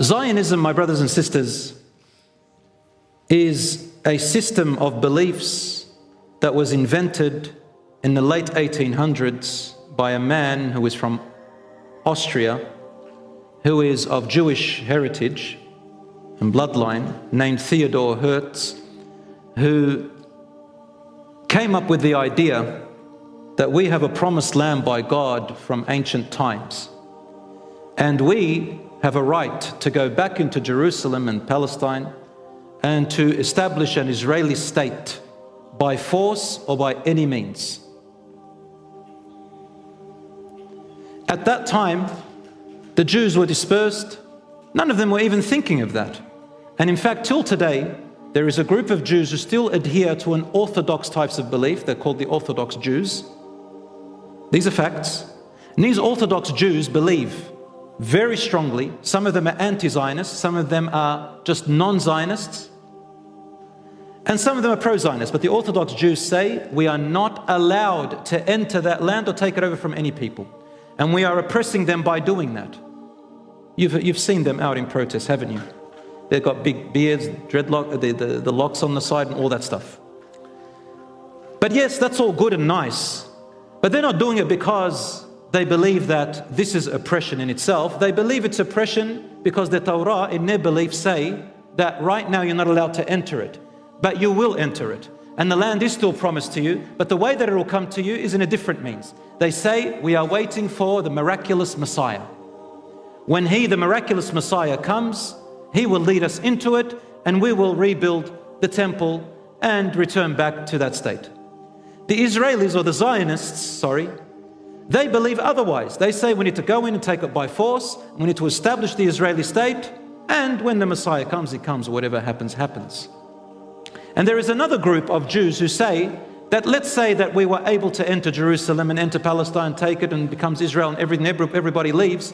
Zionism, my brothers and sisters, is a system of beliefs that was invented in the late 1800s by a man who is from Austria, who is of Jewish heritage and bloodline, named Theodor Hertz, who came up with the idea that we have a promised land by God from ancient times, and we have a right to go back into Jerusalem and Palestine and to establish an Israeli state by force or by any means. At that time, the Jews were dispersed. None of them were even thinking of that. And in fact, till today, there is a group of Jews who still adhere to an orthodox types of belief. They're called the Orthodox Jews. These are facts. And these Orthodox Jews believe very strongly. Some of them are anti-Zionists, some of them are just non-Zionists, and some of them are pro-Zionist. But the Orthodox Jews say we are not allowed to enter that land or take it over from any people. And we are oppressing them by doing that. You've seen them out in protest, haven't you? They've got big beards, dreadlock, the locks on the side and all that stuff. But yes, that's all good and nice. But they're not doing it because they believe that this is oppression in itself. They believe it's oppression because the Torah in their belief say that right now you're not allowed to enter it, but you will enter it. And the land is still promised to you, but the way that it will come to you is in a different means. They say we are waiting for the miraculous Messiah. When He, the miraculous Messiah, comes, He will lead us into it and we will rebuild the temple and return back to that state. The Israelis, or the Zionists, they believe otherwise. They say we need to go in and take it by force. We need to establish the Israeli state. And when the Messiah comes, He comes. Whatever happens, happens. And there is another group of Jews who say that, let's say that we were able to enter Jerusalem and enter Palestine, take it and becomes Israel and everybody leaves.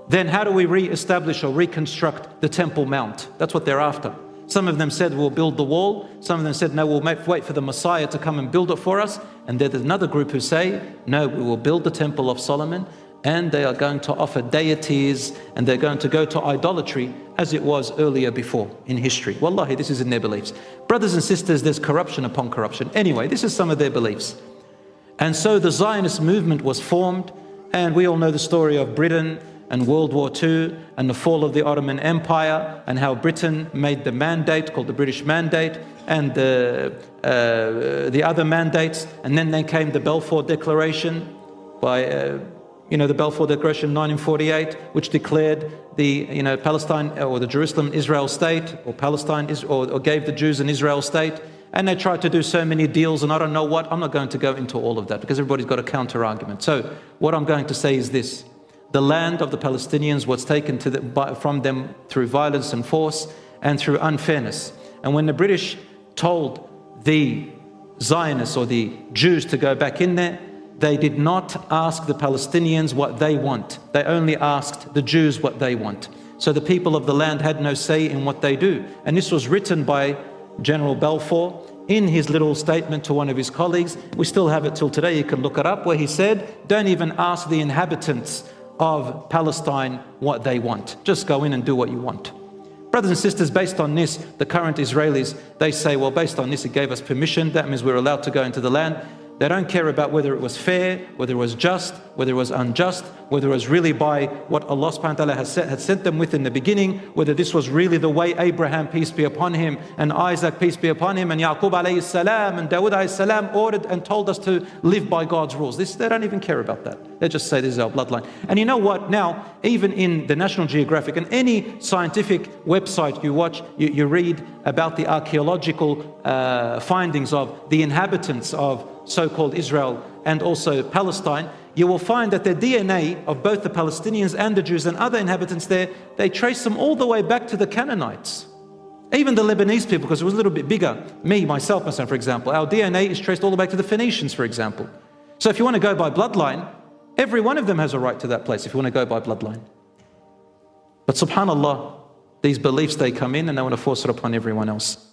Then how do we re-establish or reconstruct the Temple Mount? That's what they're after. Some of them said we'll build the wall. Some of them said no, we'll wait for the Messiah to come and build it for us. And there's another group who say no, we will build the Temple of Solomon, and they are going to offer deities and they're going to go to idolatry as it was earlier before in history. Wallahi, this is in their beliefs. Brothers and sisters, there's corruption upon corruption. Anyway, this is some of their beliefs. And so the Zionist movement was formed, and we all know the story of Britain and World War II and the fall of the Ottoman Empire, and how Britain made the mandate called the British Mandate and the other mandates. And then came the Balfour Declaration by the Balfour Declaration 1948, which declared the Palestine or the Jerusalem Israel state, or Palestine or gave the Jews an Israel state. And they tried to do so many deals and I don't know what. I'm not going to go into all of that because everybody's got a counter argument. So what I'm going to say is this: the land of the Palestinians was taken from them through violence and force and through unfairness. And when the British told the Zionists or the Jews to go back in there, they did not ask the Palestinians what they want. They only asked the Jews what they want. So the people of the land had no say in what they do. And this was written by General Balfour in his little statement to one of his colleagues. We still have it till today, you can look it up, where he said, don't even ask the inhabitants of Palestine what they want. Just go in and do what you want. Brothers and sisters, based on this, the current Israelis, they say, well, based on this, it gave us permission. That means we're allowed to go into the land. They don't care about whether it was fair, whether it was just, whether it was unjust, whether it was really by what Allah subhanahu wa ta'ala had sent them with in the beginning, whether this was really the way Abraham, peace be upon him, and Isaac, peace be upon him, and Yaqub alayhi salam, and Dawood alayhi salam ordered and told us to live by God's rules. They don't even care about that. They just say this is our bloodline. And you know what? Now, even in the National Geographic and any scientific website you watch, you read about the archaeological findings of the inhabitants of so-called Israel and also Palestine, you will find that the DNA of both the Palestinians and the Jews and other inhabitants there, they trace them all the way back to the Canaanites. Even the Lebanese people, because it was a little bit bigger. Myself, for example, our DNA is traced all the way back to the Phoenicians, for example. So if you want to go by bloodline, every one of them has a right to that place if you want to go by bloodline. But subhanallah, these beliefs, they come in and they want to force it upon everyone else.